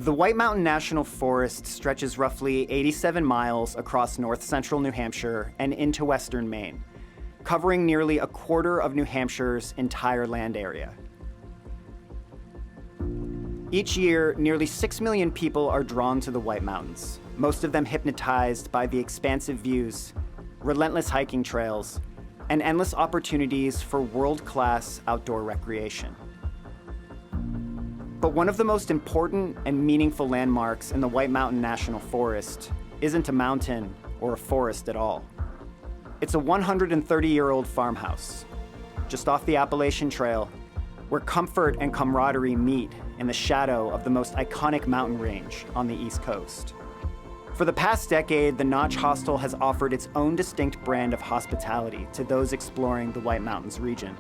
The White Mountain National Forest stretches roughly 87 miles across north-central New Hampshire and into western Maine, covering nearly a quarter of New Hampshire's entire land area. Each year, nearly 6 million people are drawn to the White Mountains, most of them hypnotized by the expansive views, relentless hiking trails, and endless opportunities for world-class outdoor recreation. But one of the most important and meaningful landmarks in the White Mountain National Forest isn't a mountain or a forest at all. It's a 130-year-old farmhouse, just off the Appalachian Trail, where comfort and camaraderie meet in the shadow of the most iconic mountain range on the East Coast. For the past decade, the Notch Hostel has offered its own distinct brand of hospitality to those exploring the White Mountains region.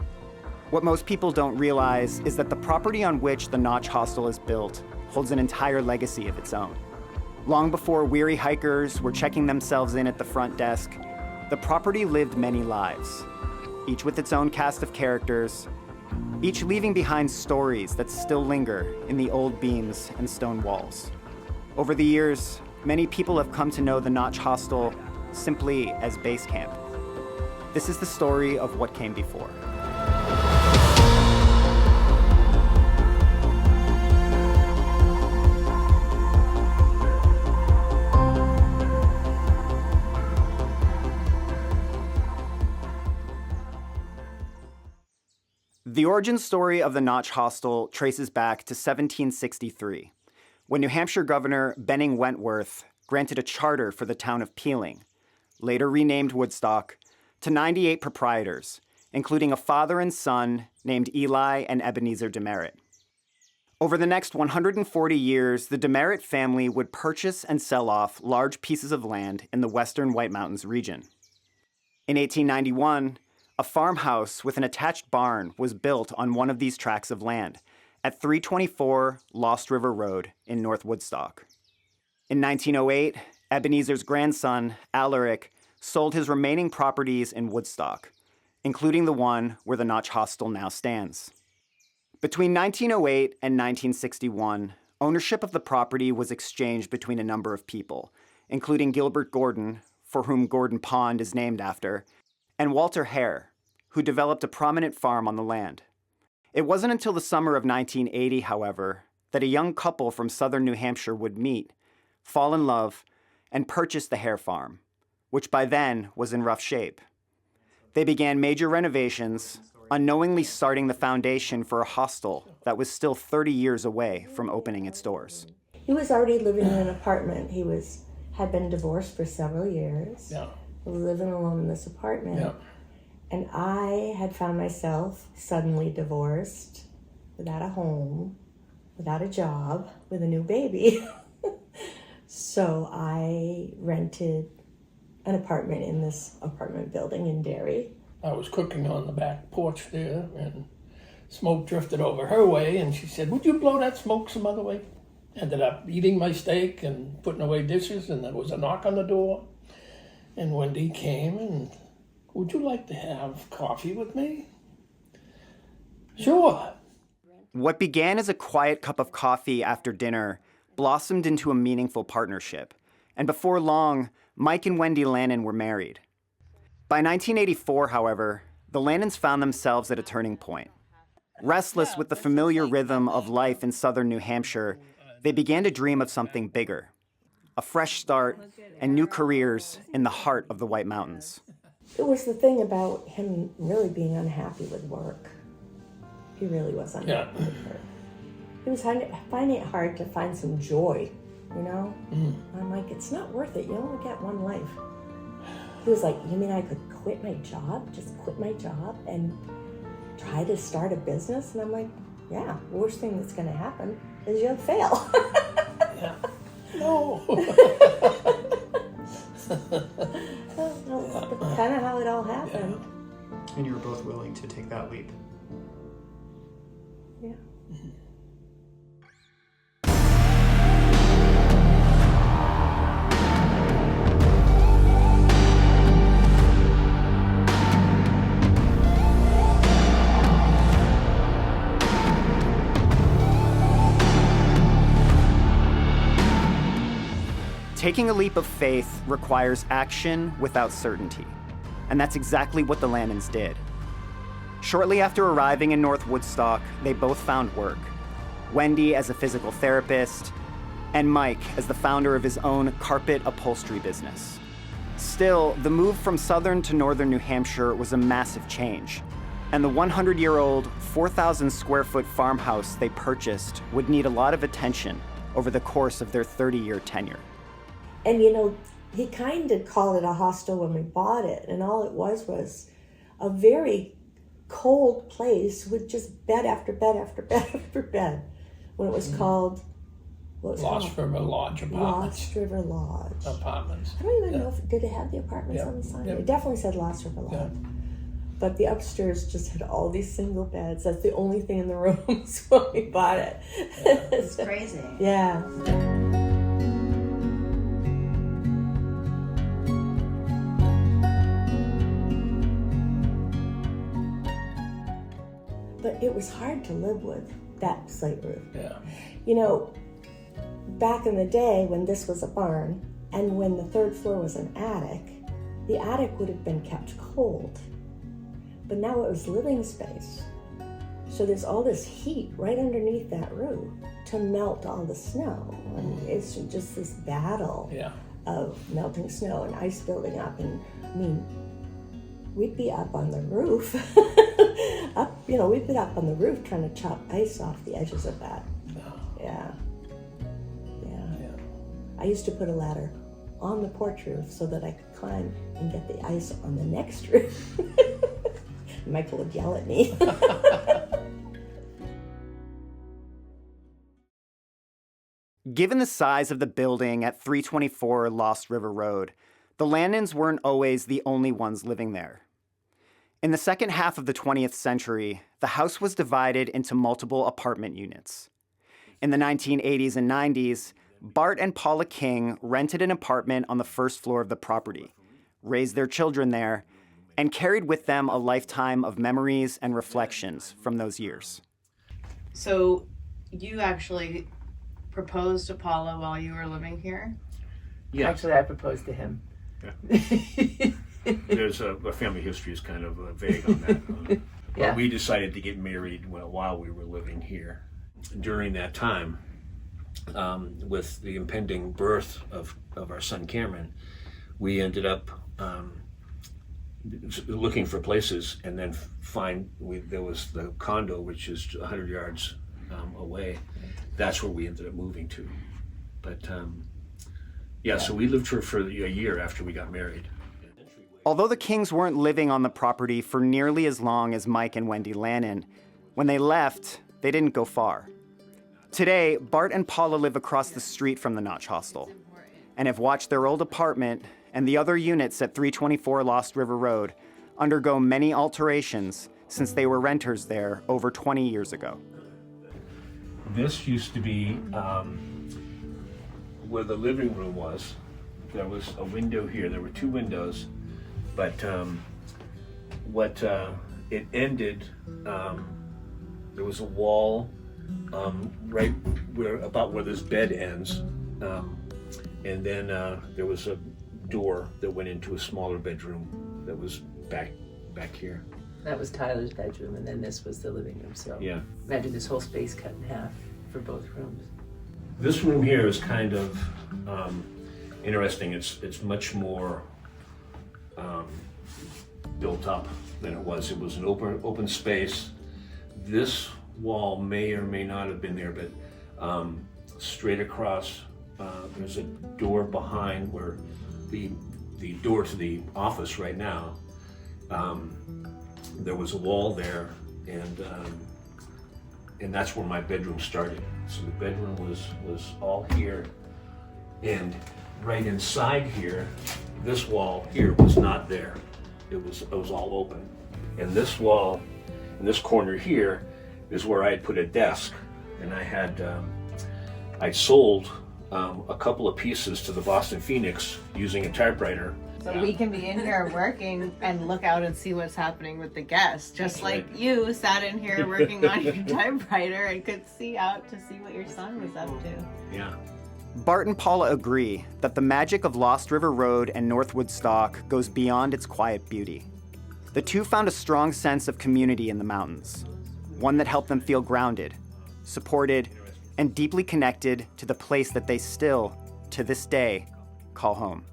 What most people don't realize is that the property on which the Notch Hostel is built holds an entire legacy of its own. Long before weary hikers were checking themselves in at the front desk, the property lived many lives, each with its own cast of characters, each leaving behind stories that still linger in the old beams and stone walls. Over the years, many people have come to know the Notch Hostel simply as Basecamp. This is the story of what came before. The origin story of the Notch Hostel traces back to 1763, when New Hampshire Governor Benning Wentworth granted a charter for the town of Peeling, later renamed Woodstock, to 98 proprietors, including a father and son named Eli and Ebenezer Demerit. Over the next 140 years, the Demerit family would purchase and sell off large pieces of land in the western White Mountains region. In 1891, a farmhouse with an attached barn was built on one of these tracts of land at 324 Lost River Road in North Woodstock. In 1908, Ebenezer's grandson, Alaric, sold his remaining properties in Woodstock, including the one where the Notch Hostel now stands. Between 1908 and 1961, ownership of the property was exchanged between a number of people, including Gilbert Gordon, for whom Gordon Pond is named after, and Walter Hare, who developed a prominent farm on the land. It wasn't until the summer of 1980, however, that a young couple from southern New Hampshire would meet, fall in love, and purchase the Hare farm, which by then was in rough shape. They began major renovations, unknowingly starting the foundation for a hostel that was still 30 years away from opening its doors. He was already living in an apartment. He had been divorced for several years. Yeah. Living alone in this apartment. Yeah. And I had found myself suddenly divorced, without a home, without a job, with a new baby. So I rented an apartment in this apartment building in Derry. I was cooking on the back porch there, and smoke drifted over her way, and she said, "Would you blow that smoke some other way?" Ended up eating my steak and putting away dishes, and there was a knock on the door. And Wendy came and, "Would you like to have coffee with me?" "Sure." What began as a quiet cup of coffee after dinner blossomed into a meaningful partnership, and before long, Mike and Wendy Lannon were married. By 1984, however, the Lannons found themselves at a turning point. Restless with the familiar rhythm of life in southern New Hampshire, they began to dream of something bigger, a fresh start and new careers in the heart of the White Mountains. It was the thing about him really being unhappy with work. He really was unhappy with work. He was finding it hard to find some joy, you know? I'm like, it's not worth it. You only get one life. He was like, you mean I could quit my job? Just quit my job and try to start a business? And I'm like, yeah, the worst thing that's going to happen is you'll fail. Yeah. No. That's kind of how it all happened. And you were both willing to take that leap. Yeah. Taking a leap of faith requires action without certainty, and that's exactly what the Lannons did. Shortly after arriving in North Woodstock, they both found work. Wendy as a physical therapist, and Mike as the founder of his own carpet upholstery business. Still, the move from southern to northern New Hampshire was a massive change, and the 100-year-old, 4,000 square foot farmhouse they purchased would need a lot of attention over the course of their 30-year tenure. And he kind of called it a hostel when we bought it, and all it was a very cold place with just bed after bed after bed after bed. When it was called, what was it Lost called? River Lodge Apartments. Lost River Lodge. Apartments. I don't even know if did it have the apartments on the sign. It definitely said Lost River Lodge. Yeah. But the upstairs just had all these single beds. That's the only thing in the rooms when we bought it. It's crazy. Yeah. But it was hard to live with that slate roof. Yeah. Back in the day when this was a barn and when the third floor was an attic, the attic would have been kept cold. But now it was living space. So there's all this heat right underneath that roof to melt all the snow. And it's just this battle of melting snow and ice building up. And we'd be up on the roof. We'd be up on the roof trying to chop ice off the edges of that. Yeah. I used to put a ladder on the porch roof so that I could climb and get the ice on the next roof. Michael would yell at me. Given the size of the building at 324 Lost River Road, the Lannons weren't always the only ones living there. In the second half of the 20th century, the house was divided into multiple apartment units. In the 1980s and 90s, Bart and Paula King rented an apartment on the first floor of the property, raised their children there, and carried with them a lifetime of memories and reflections from those years. So you actually proposed to Paula while you were living here? Yeah. Actually, I proposed to him. Yeah. There's a family history is kind of vague on that. But we decided to get married while we were living here. During that time, with the impending birth of our son Cameron, we ended up looking for places, and then there was the condo, which is 100 yards away. That's where we ended up moving to. But so we lived for a year after we got married. Although the Kings weren't living on the property for nearly as long as Mike and Wendy Lannon, when they left, they didn't go far. Today, Bart and Paula live across the street from the Notch Hostel and have watched their old apartment and the other units at 324 Lost River Road undergo many alterations since they were renters there over 20 years ago. This used to be where the living room was. There was a window here. There were two windows, but it ended, there was a wall right about where this bed ends, and then there was a door that went into a smaller bedroom that was back here. That was Tyler's bedroom, and then this was the living room. So imagine this whole space cut in half for both rooms. This room here is kind of interesting. It's much more built up than it was. It was an open space. This wall may or may not have been there, but straight across there's a door behind where the door to the office right now. There was a wall there, and that's where my bedroom started. So the bedroom was all here, and right inside here, this wall here was not there. It was all open, and this wall in this corner here is where I had put a desk, and I sold a couple of pieces to the Boston Phoenix using a typewriter. So we can be in here working and look out and see what's happening with the guests. Just like you sat in here working on your typewriter and could see out to see what your son was up to. Yeah. Bart and Paula agree that the magic of Lost River Road and North Woodstock goes beyond its quiet beauty. The two found a strong sense of community in the mountains, one that helped them feel grounded, supported, and deeply connected to the place that they still, to this day, call home.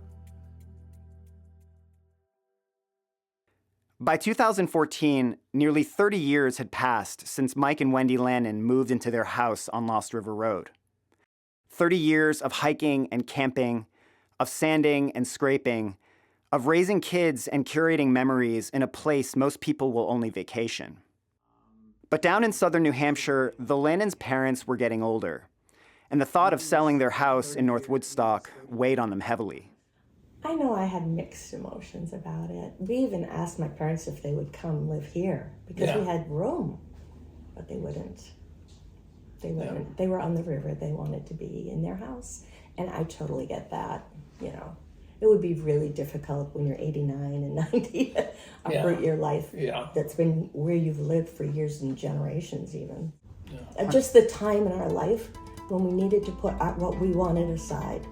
By 2014, nearly 30 years had passed since Mike and Wendy Lannon moved into their house on Lost River Road. 30 years of hiking and camping, of sanding and scraping, of raising kids and curating memories in a place most people will only vacation. But down in southern New Hampshire, the Lannons' parents were getting older, and the thought of selling their house in North Woodstock weighed on them heavily. I know I had mixed emotions about it. We even asked my parents if they would come live here because we had room, but they wouldn't. They wouldn't. Yeah. They were on the river. They wanted to be in their house, and I totally get that. You know, it would be really difficult when you're 89 and 90 to uproot your life that's been where you've lived for years and generations even. Yeah. Just the time in our life when we needed to put what we wanted aside.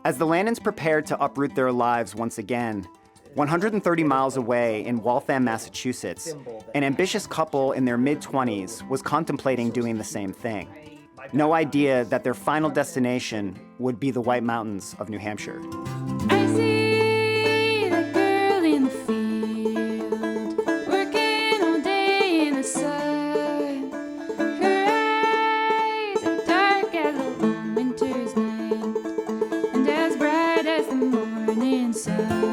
As the Lannons prepared to uproot their lives once again, 130 miles away in Waltham, Massachusetts, an ambitious couple in their mid-20s was contemplating doing the same thing. No idea that their final destination would be the White Mountains of New Hampshire. I see that girl in the field, working all day in the sun. Her eyes are dark as a long winter's night, and as bright as the morning sun.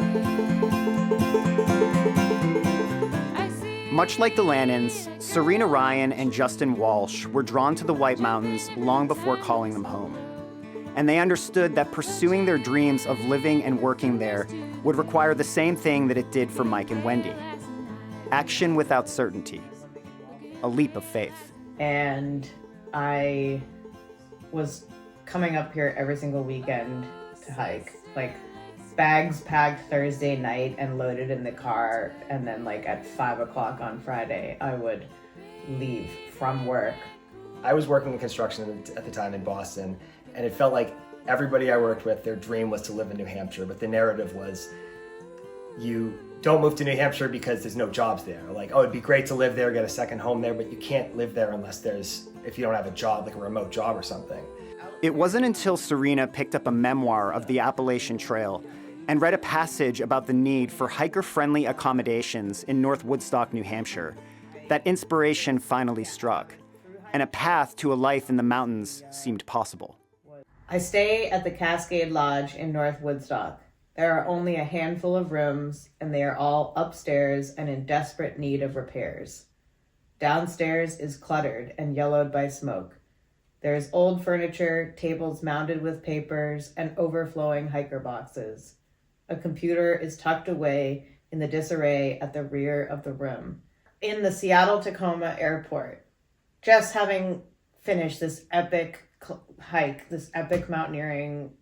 Much like the Lannons, Serena Ryan and Justin Walsh were drawn to the White Mountains long before calling them home. And they understood that pursuing their dreams of living and working there would require the same thing that it did for Mike and Wendy. Action without certainty. A leap of faith. And I was coming up here every single weekend to hike. Like, bags packed Thursday night and loaded in the car, and then like at 5 o'clock on Friday, I would leave from work. I was working in construction at the time in Boston, and it felt like everybody I worked with, their dream was to live in New Hampshire, but the narrative was, you don't move to New Hampshire because there's no jobs there. Like, oh, it'd be great to live there, get a second home there, but you can't live there unless if you don't have a job, like a remote job or something. It wasn't until Serena picked up a memoir of the Appalachian Trail and read a passage about the need for hiker-friendly accommodations in North Woodstock, New Hampshire, that inspiration finally struck, and a path to a life in the mountains seemed possible. I stay at the Cascade Lodge in North Woodstock. There are only a handful of rooms, and they are all upstairs and in desperate need of repairs. Downstairs is cluttered and yellowed by smoke. There is old furniture, tables mounted with papers, and overflowing hiker boxes. A computer is tucked away in the disarray at the rear of the room. In the Seattle-Tacoma airport, just having finished this epic hike, this epic mountaineering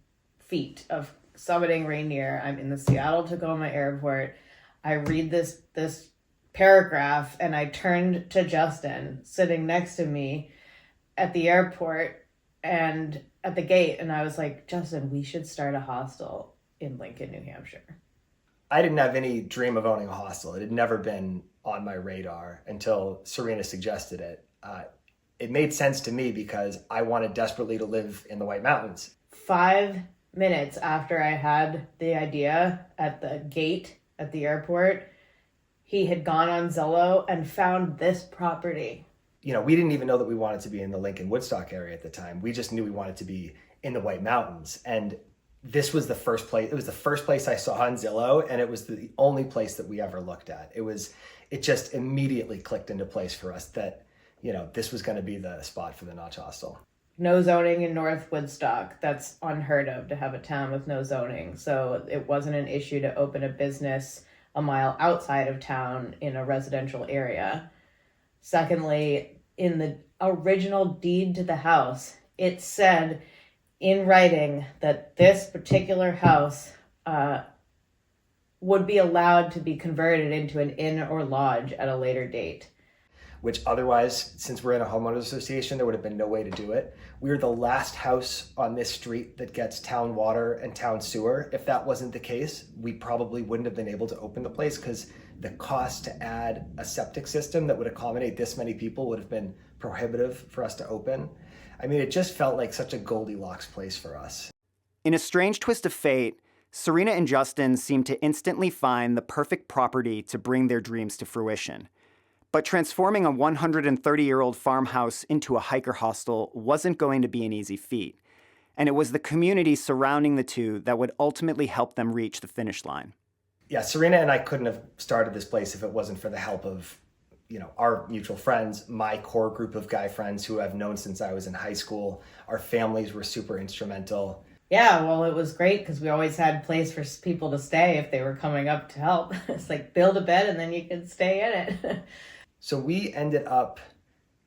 feat of summiting Rainier, I'm in the Seattle-Tacoma airport. I read this paragraph, and I turned to Justin, sitting next to me at the airport and at the gate, and I was like, Justin, we should start a hostel in Lincoln, New Hampshire. I didn't have any dream of owning a hostel. It had never been on my radar until Serena suggested it. It made sense to me because I wanted desperately to live in the White Mountains. 5 minutes after I had the idea at the gate at the airport, he had gone on Zillow and found this property. You know, we didn't even know that we wanted to be in the Lincoln Woodstock area at the time. We just knew we wanted to be in the White Mountains. And this was the first place, it was the first place I saw on Zillow, and it was the only place that we ever looked at. It just immediately clicked into place for us that, you know, this was going to be the spot for the Notch Hostel. No zoning in North Woodstock. That's unheard of to have a town with no zoning. So it wasn't an issue to open a business a mile outside of town in a residential area. Secondly, in the original deed to the house, it said in writing that this particular house would be allowed to be converted into an inn or lodge at a later date. which otherwise, since we're in a homeowners association, there would have been no way to do it. We're the last house on this street that gets town water and town sewer. If that wasn't the case, we probably wouldn't have been able to open the place because the cost to add a septic system that would accommodate this many people would have been prohibitive for us to open. I mean, it just felt like such a Goldilocks place for us. In a strange twist of fate, Serena and Justin seemed to instantly find the perfect property to bring their dreams to fruition. But transforming a 130-year-old farmhouse into a hiker hostel wasn't going to be an easy feat. And it was the community surrounding the two that would ultimately help them reach the finish line. Yeah, Serena and I couldn't have started this place if it wasn't for the help of, our mutual friends, my core group of guy friends who I've known since I was in high school. Our families were super instrumental. Yeah, well, it was great because we always had a place for people to stay if they were coming up to help. It's like build a bed and then you can stay in it. So we ended up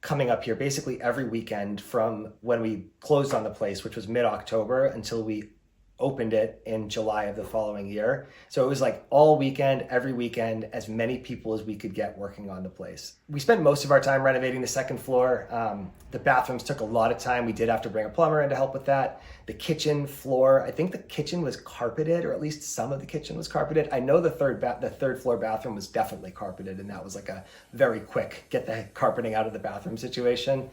coming up here basically every weekend from when we closed on the place, which was mid-October, until we opened it in July of the following year. So it was like all weekend, every weekend, as many people as we could get working on the place. We spent most of our time renovating the second floor. The bathrooms took a lot of time. We did have to bring a plumber in to help with that. The kitchen floor, I think the kitchen was carpeted, or at least some of the kitchen was carpeted. I know the third floor bathroom was definitely carpeted, and that was like a very quick get the carpeting out of the bathroom situation.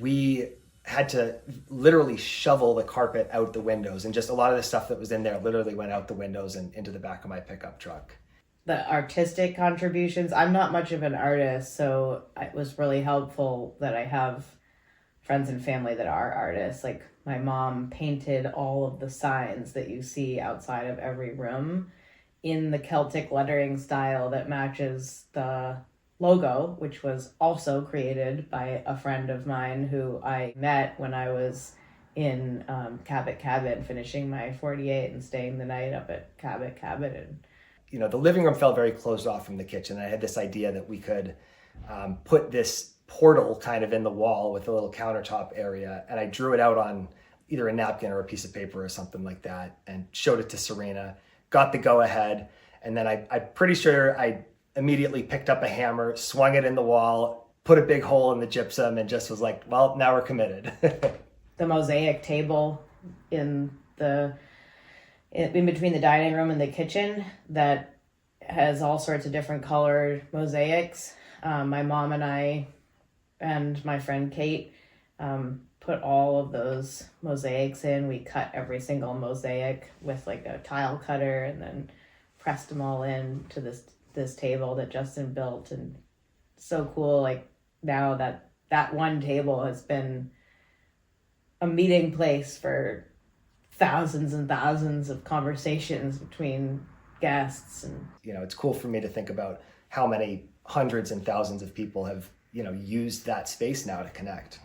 We had to literally shovel the carpet out the windows, and just a lot of the stuff that was in there literally went out the windows and into the back of my pickup truck. The artistic contributions, I'm not much of an artist, so it was really helpful that I have friends and family that are artists. Like my mom painted all of the signs that you see outside of every room in the Celtic lettering style that matches the logo, which was also created by a friend of mine who I met when I was in Cabot Cabin, finishing my 48 and staying the night up at Cabot Cabin. And the living room felt very closed off from the kitchen. I had this idea that we could put this portal kind of in the wall with a little countertop area, and I drew it out on either a napkin or a piece of paper or something like that and showed it to Serena, got the go-ahead, and then I'm pretty sure I immediately picked up a hammer, swung it in the wall, put a big hole in the gypsum, and just was like, well, now we're committed. The mosaic table in between the dining room and the kitchen that has all sorts of different colored mosaics. My mom and I and my friend Kate put all of those mosaics in. We cut every single mosaic with like a tile cutter and then pressed them all in to this table that Justin built. And so cool, like now that one table has been a meeting place for thousands and thousands of conversations between guests. And it's cool for me to think about how many hundreds and thousands of people have used that space now to connect.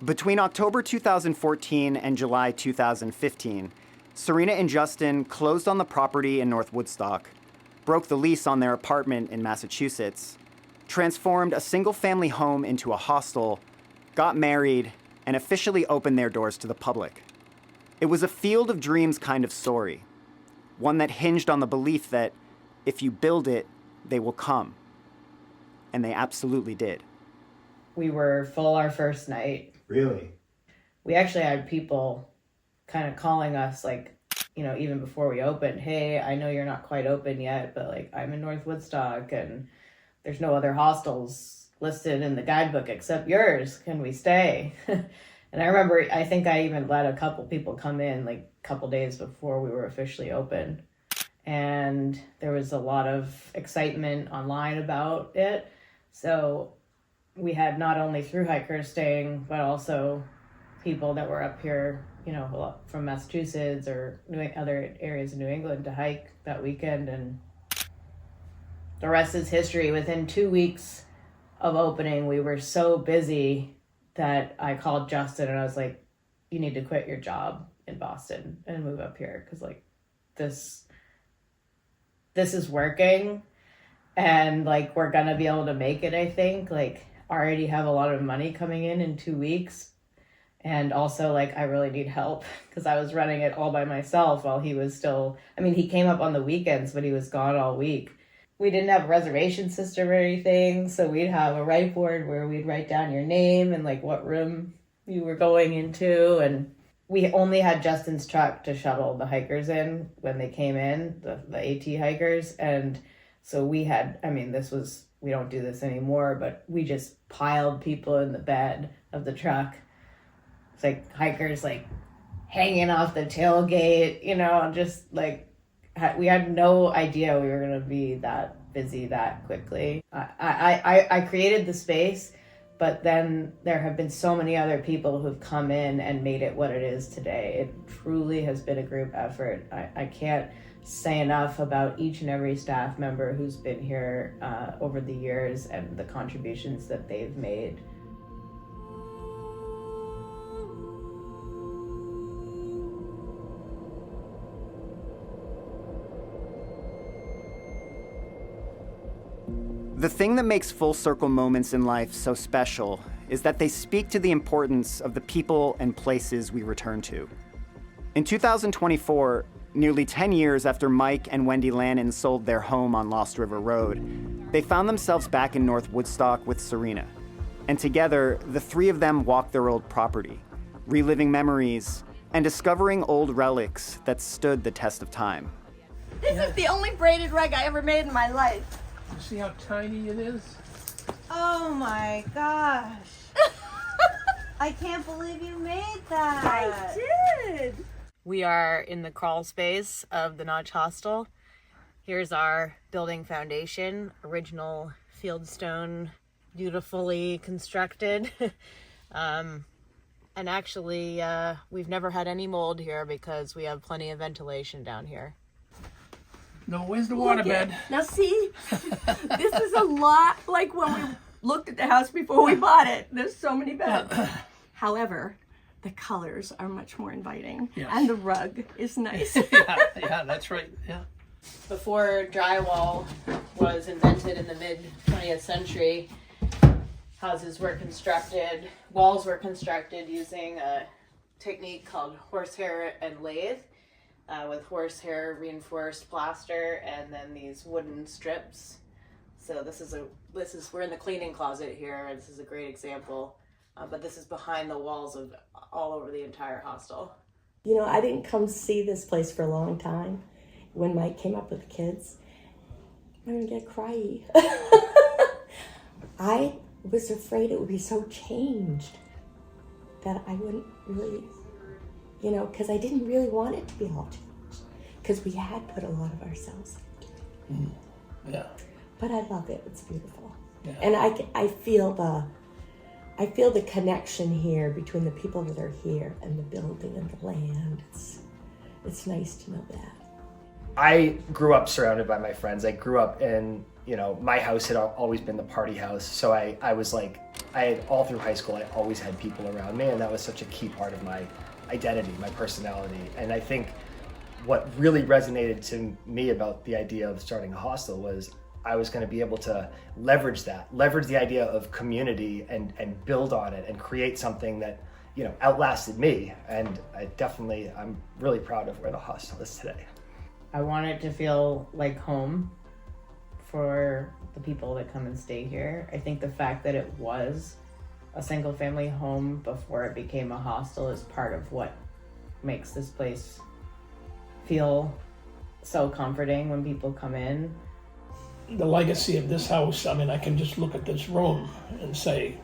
Between October 2014 and July 2015, Serena and Justin closed on the property in North Woodstock, broke the lease on their apartment in Massachusetts, transformed a single-family home into a hostel, got married, and officially opened their doors to the public. It was a field of dreams kind of story, one that hinged on the belief that if you build it, they will come. And they absolutely did. We were full our first night. Really? We actually had people kind of calling us like, even before we opened, hey, I know you're not quite open yet, but like I'm in North Woodstock and there's no other hostels listed in the guidebook except yours. Can we stay? And I remember, I think I even let a couple people come in like a couple days before we were officially open. And there was a lot of excitement online about it. So we had not only through hikers staying, but also people that were up here, a lot from Massachusetts or other areas of New England to hike that weekend. And the rest is history. Within 2 weeks of opening, we were so busy that I called Justin and I was like, you need to quit your job in Boston and move up here because like this is working and like we're gonna be able to make it. I think like I already have a lot of money coming in 2 weeks, and also like I really need help because I was running it all by myself while he was still, he came up on the weekends but he was gone all week. we didn't have a reservation system or anything, so we'd have a whiteboard where we'd write down your name and like what room you were going into, and we only had Justin's truck to shuttle the hikers in when they came in, the AT hikers, and so we had, I mean, we don't do this anymore, but we just piled people in the bed of the truck. It's like hikers like hanging off the tailgate, you know, just like we had no idea we were going to be that busy that quickly. I created the space, but then there have been so many other people who've come in and made it what it is today. It truly has been a group effort. I can't say enough about each and every staff member who's been here over the years and the contributions that they've made. The thing that makes full circle moments in life so special is that they speak to the importance of the people and places we return to. In 2024, nearly 10 years after Mike and Wendy Lannon sold their home on Lost River Road, they found themselves back in North Woodstock with Serena. And together, the three of them walked their old property, reliving memories and discovering old relics that stood the test of time. This is the only braided rug I ever made in my life. You see how tiny it is? Oh my gosh. I can't believe you made that. I did. We are in the crawl space of the Notch Hostel. Here's our building foundation, original fieldstone, beautifully constructed. And actually, we've never had any mold here because we have plenty of ventilation down here. No, where's the waterbed? Now see, this is a lot like when we looked at the house before we bought it. There's so many beds. However, the colors are much more inviting, yes. And the rug is nice. yeah, that's right, yeah. Before drywall was invented in the mid-20th century, houses were constructed, walls were constructed using a technique called horsehair and lathe. With horsehair reinforced plaster and then these wooden strips. So we're in the cleaning closet here. This is a great example, but this is behind the walls of all over the entire hostel. You know, I didn't come see this place for a long time. When Mike came up with the kids, I'm gonna get cryy. I was afraid it would be so changed that I wouldn't really, you know, because I didn't really want it to be all changed, because we had put a lot of ourselves into it. Yeah. But I love it. It's beautiful. Yeah. And I feel the connection here between the people that are here and the building and the land. It's nice to know that. I grew up surrounded by my friends. I grew up in, you know, my house had always been the party house. So I was like, I had all through high school, I always had people around me, and that was such a key part of my identity, my personality. And I think what really resonated to me about the idea of starting a hostel was I was going to be able to leverage the idea of community and build on it and create something that, you know, outlasted me. And I'm really proud of where the hostel is today. I want it to feel like home for the people that come and stay here. I think the fact that it was a single family home before it became a hostel is part of what makes this place feel so comforting when people come in. The legacy of this house, I mean, I can just look at this room and say,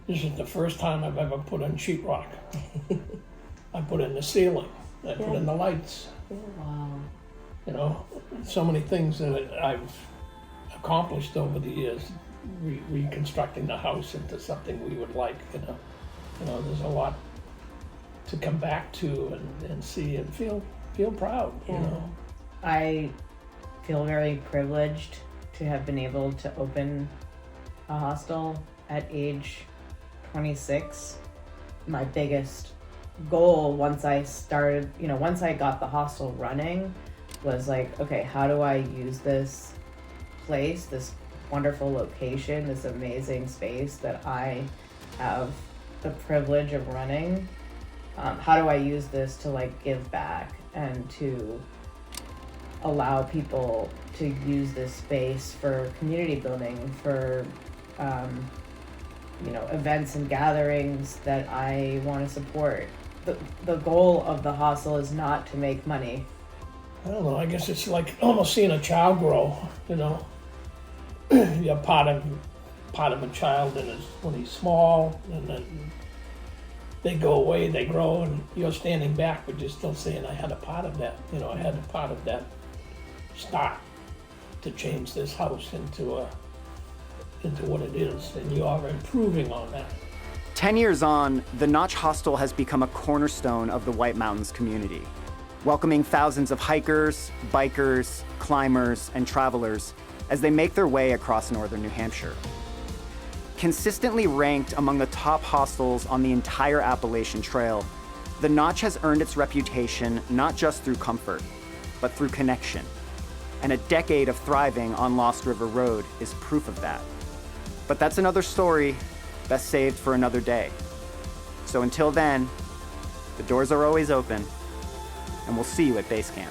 this is the first time I've ever put in sheetrock. I put in the ceiling, I put in the lights. Wow. You know, so many things that I've accomplished over the years, reconstructing the house into something we would like, you know. You know, there's a lot to come back to and see and feel proud, you know. I feel very privileged to have been able to open a hostel at age 26. My biggest goal once I got the hostel running was like, okay, how do I use this place, this wonderful location, this amazing space that I have the privilege of running? How do I use this to like give back and to allow people to use this space for community building, for events and gatherings that I want to support. The goal of the hostel is not to make money. I don't know, I guess it's like almost seeing a child grow, you know. You're part of a child when he's small, and then they go away, they grow, and you're standing back, but you're still saying, I had a part of that, you know, I had a part of that start to change this house into what it is, and you are improving on that. 10 years on, the Notch Hostel has become a cornerstone of the White Mountains community, welcoming thousands of hikers, bikers, climbers, and travelers as they make their way across northern New Hampshire. Consistently ranked among the top hostels on the entire Appalachian Trail, the Notch has earned its reputation not just through comfort, but through connection. And a decade of thriving on Lost River Road is proof of that. But that's another story best saved for another day. So until then, the doors are always open, and we'll see you at Basecamp.